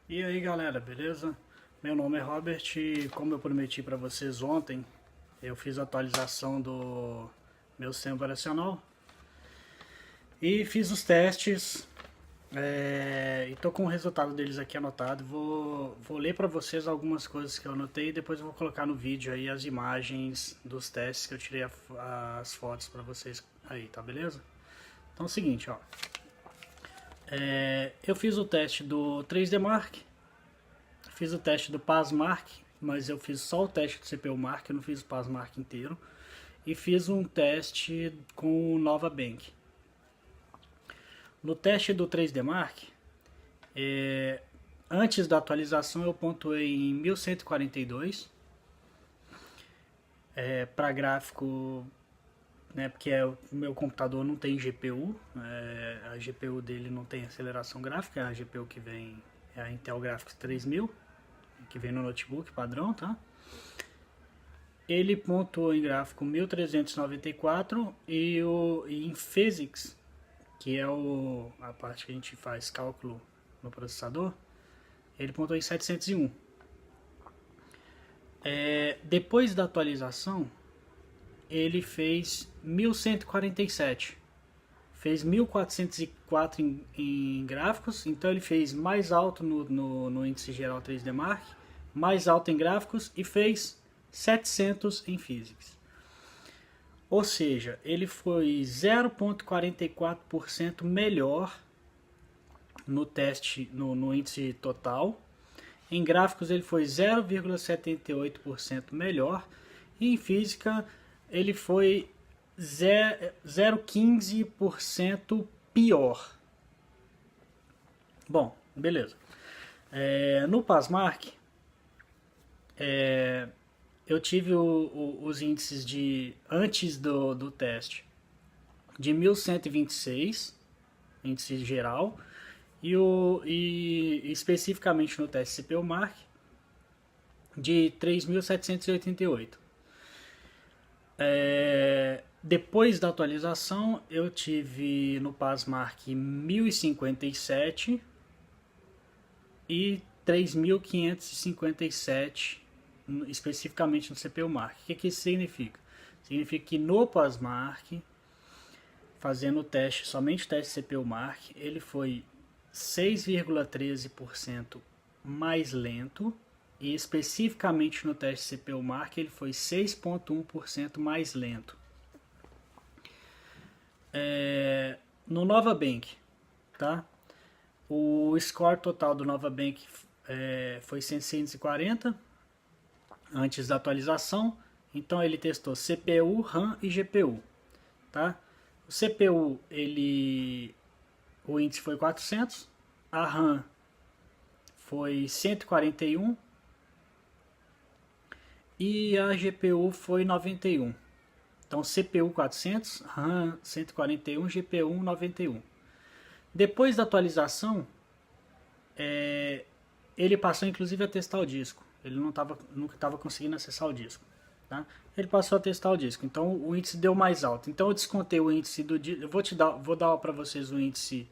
E aí galera, beleza? Meu nome é Robert e como eu prometi para vocês ontem, eu fiz a atualização do meu sistema operacional e fiz os testes e tô com o resultado deles aqui anotado. Vou ler para vocês algumas coisas que eu anotei e depois eu vou colocar no vídeo aí as imagens dos testes que eu tirei as fotos para vocês aí, tá beleza? Então é o seguinte, ó. Eu fiz o teste do 3D Mark. Fiz o teste do PASMark, mas eu fiz só o teste do CPU Mark, eu não fiz o PASMark inteiro. E fiz um teste com o NovaBank. No teste do 3D Mark, antes da atualização eu pontuei em 1142. Para gráfico, né, porque o meu computador não tem GPU, a GPU dele não tem aceleração gráfica, é a GPU que vem é a Intel Graphics 3000, que vem no notebook padrão, tá? Ele pontuou em gráfico 1394 e em Physics, que é a parte que a gente faz cálculo no processador, ele pontuou em 701. Depois da atualização, ele fez 1147. Fez 1404 em gráficos, então ele fez mais alto no índice geral 3D Mark, mais alto em gráficos e fez 700 em Physics. Ou seja, ele foi 0,44% melhor no teste, no índice total. Em gráficos ele foi 0,78% melhor e em física ele foi 0,15% pior. Bom, beleza. No PASMark, eu tive os índices de antes do teste de 1126, índice geral, e especificamente no teste CPU Mark de 3788. Depois da atualização eu tive no PASMark 1057 e 3557 especificamente no CPU Mark. O que isso significa? Significa que no PASMark, fazendo o teste, somente o teste CPU Mark, ele foi 6,13% mais lento e especificamente no teste CPU Mark ele foi 6,1% mais lento. No NovaBank, tá? O score total do NovaBank foi 640 antes da atualização. Então ele testou CPU, RAM e GPU, tá? O CPU o índice foi 400, a RAM foi 141 e a GPU foi 91. Então CPU 400, RAM 141, GPU 91. Depois da atualização, ele passou inclusive a testar o disco. Ele nunca estava conseguindo acessar o disco. Tá? Ele passou a testar o disco, então o índice deu mais alto. Então eu descontei o índice do disco. Eu vou dar para vocês o índice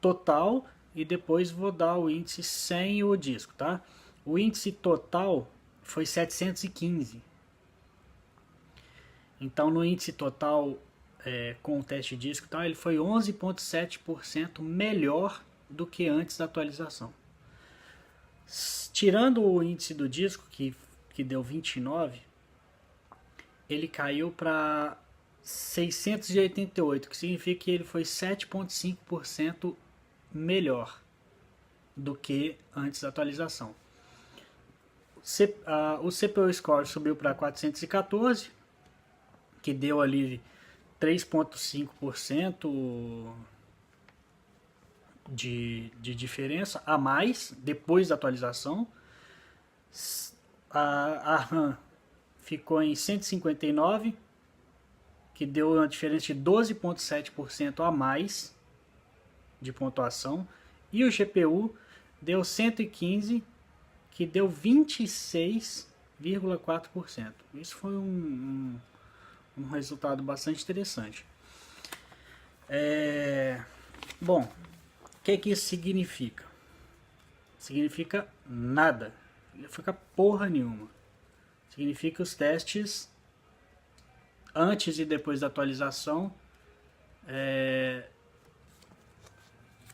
total e depois vou dar o índice sem o disco, tá? O índice total foi 715. Então no índice total com o teste de disco, tá, ele foi 11,7% melhor do que antes da atualização. Tirando o índice do disco, que deu 29, ele caiu para 688, que significa que ele foi 7,5% melhor do que antes da atualização. O CPU Score subiu para 414, que deu ali 3,5% de diferença a mais depois da atualização. A RAM ficou em 159, que deu uma diferença de 12,7% a mais de pontuação. E o GPU deu 115, que deu 26,4%. Isso foi um resultado bastante interessante. Bom, o que isso significa? Significa nada. Significa porra nenhuma. Significa os testes antes e depois da atualização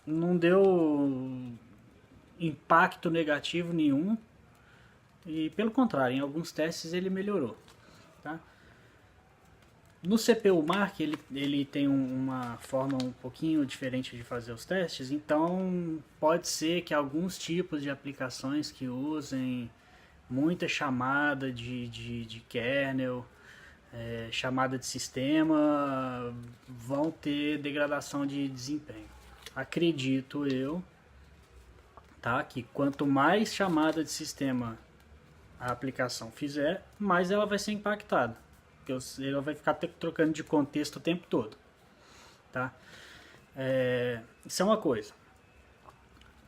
não deu impacto negativo nenhum. E pelo contrário, em alguns testes ele melhorou. Tá? No CPU Mark ele tem uma forma um pouquinho diferente de fazer os testes, então pode ser que alguns tipos de aplicações que usem muita chamada de kernel, chamada de sistema, vão ter degradação de desempenho. Acredito eu, tá, que quanto mais chamada de sistema a aplicação fizer, mais ela vai ser impactada. Porque ela vai ficar trocando de contexto o tempo todo. Tá? Isso é uma coisa.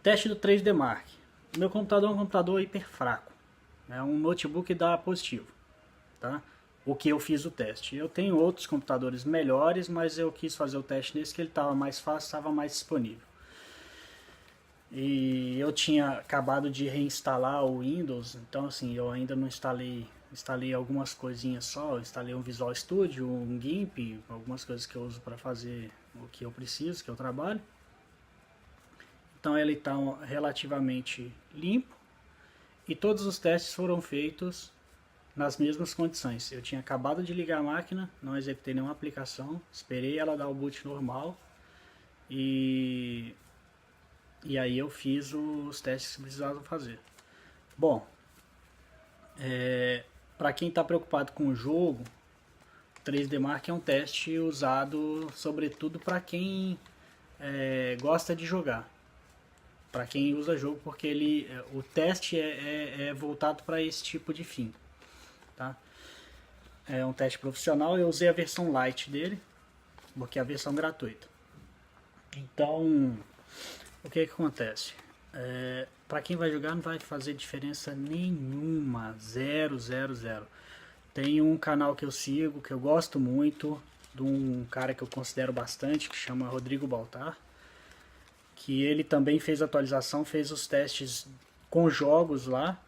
Teste do 3D Mark. Meu computador é um computador hiper fraco. É um notebook da positivo. Tá? O que eu fiz o teste. Eu tenho outros computadores melhores, mas eu quis fazer o teste nesse que ele estava mais fácil, estava mais disponível. E eu tinha acabado de reinstalar o Windows, então assim, eu ainda não instalei algumas coisinhas só, instalei um Visual Studio, um GIMP, algumas coisas que eu uso para fazer o que eu preciso, que eu trabalho. Então ele está relativamente limpo e todos os testes foram feitos nas mesmas condições. Eu tinha acabado de ligar a máquina, não executei nenhuma aplicação, esperei ela dar o boot normal e aí eu fiz os testes que precisavam fazer. Bom, para quem está preocupado com o jogo, 3D Mark é um teste usado sobretudo para quem gosta de jogar. Para quem usa jogo, porque o teste é voltado para esse tipo de fim. Tá? É um teste profissional, eu usei a versão light dele, porque é a versão gratuita. Então, o que acontece? Para quem vai jogar não vai fazer diferença nenhuma, zero. Tem um canal que eu sigo, que eu gosto muito, de um cara que eu considero bastante, que chama Rodrigo Baltar, que ele também fez a atualização, fez os testes com jogos lá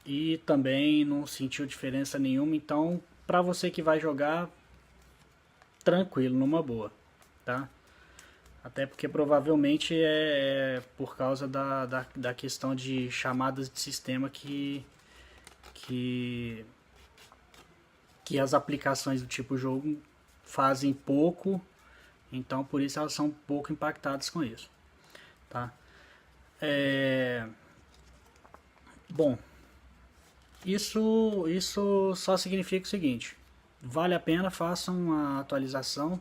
e também não sentiu diferença nenhuma. Então, para você que vai jogar, tranquilo, numa boa, tá? Até porque provavelmente é por causa da questão de chamadas de sistema que as aplicações do tipo jogo fazem pouco, então por isso elas são pouco impactadas com isso. Tá? Bom, isso só significa o seguinte: vale a pena, façam a atualização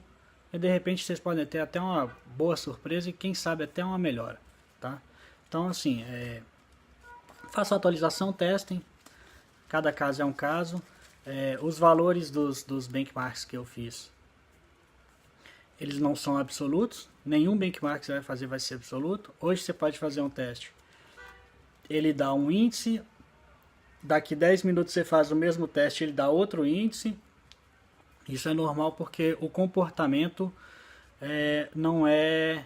e de repente vocês podem ter até uma boa surpresa e quem sabe até uma melhora, tá? Então assim, façam a atualização, testem, cada caso é um caso. Os valores dos benchmarks que eu fiz, eles não são absolutos, nenhum benchmark que você vai fazer vai ser absoluto. Hoje você pode fazer um teste, ele dá um índice, daqui 10 minutos você faz o mesmo teste, ele dá outro índice. Isso é normal porque o comportamento não é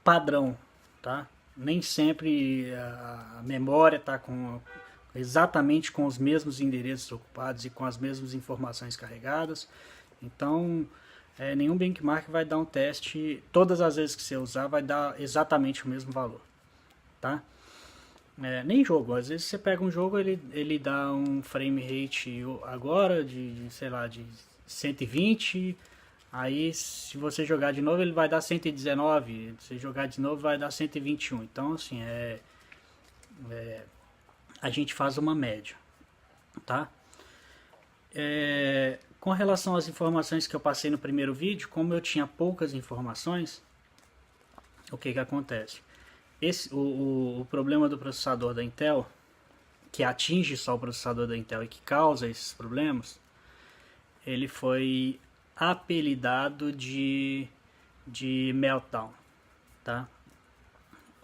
padrão, tá? Nem sempre a memória está exatamente com os mesmos endereços ocupados e com as mesmas informações carregadas. Então, nenhum benchmark vai dar um teste, todas as vezes que você usar vai dar exatamente o mesmo valor, tá? Nem jogo, às vezes você pega um jogo, ele dá um frame rate agora sei lá, de 120, aí se você jogar de novo ele vai dar 119, se jogar de novo vai dar 121, então assim, a gente faz uma média, tá? Com relação às informações que eu passei no primeiro vídeo, como eu tinha poucas informações, o que acontece? O problema do processador da Intel, que atinge só o processador da Intel e que causa esses problemas, ele foi apelidado de Meltdown, tá?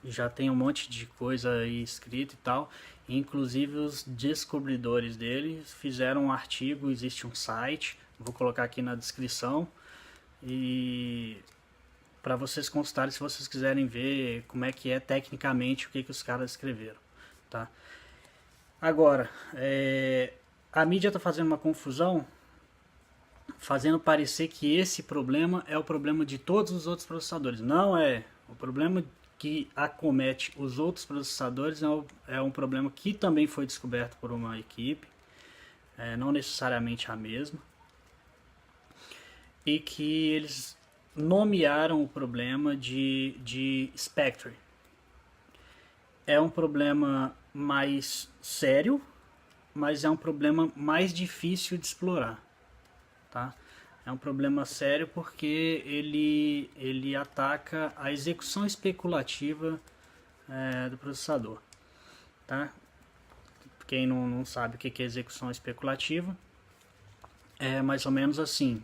Já tem um monte de coisa aí escrita e tal, inclusive os descobridores dele fizeram um artigo, existe um site, vou colocar aqui na descrição, e para vocês consultarem se vocês quiserem ver como é que é tecnicamente o que os caras escreveram, tá? Agora, a mídia está fazendo uma confusão, fazendo parecer que esse problema é o problema de todos os outros processadores. Não é. O problema que acomete os outros processadores é um problema que também foi descoberto por uma equipe, não necessariamente a mesma, e que eles nomearam o problema de Spectre. É um problema mais sério, mas é um problema mais difícil de explorar, tá? É um problema sério porque ele ataca a execução especulativa do processador, tá? Quem não sabe o que é execução especulativa, é mais ou menos assim.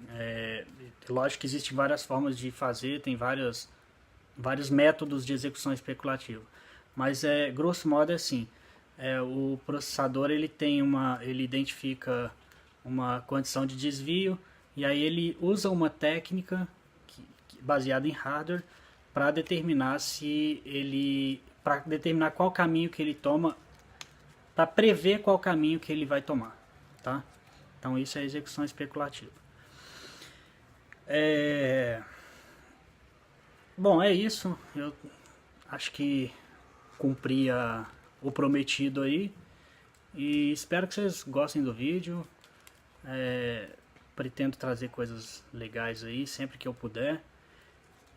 Lógico que existem várias formas de fazer, tem vários métodos de execução especulativa, mas grosso modo é assim. O processador ele identifica uma condição de desvio e aí ele usa uma técnica baseada em hardware para determinar qual caminho que ele toma, para prever qual caminho que ele vai tomar, tá? Então isso é execução especulativa. Bom, é isso. Eu acho que cumpri o prometido aí. E espero que vocês gostem do vídeo. Pretendo trazer coisas legais aí sempre que eu puder.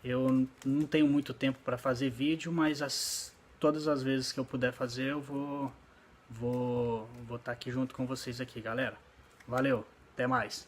Eu não tenho muito tempo para fazer vídeo, mas todas as vezes que eu puder fazer eu vou estar aqui junto com vocês aqui, galera. Valeu, até mais.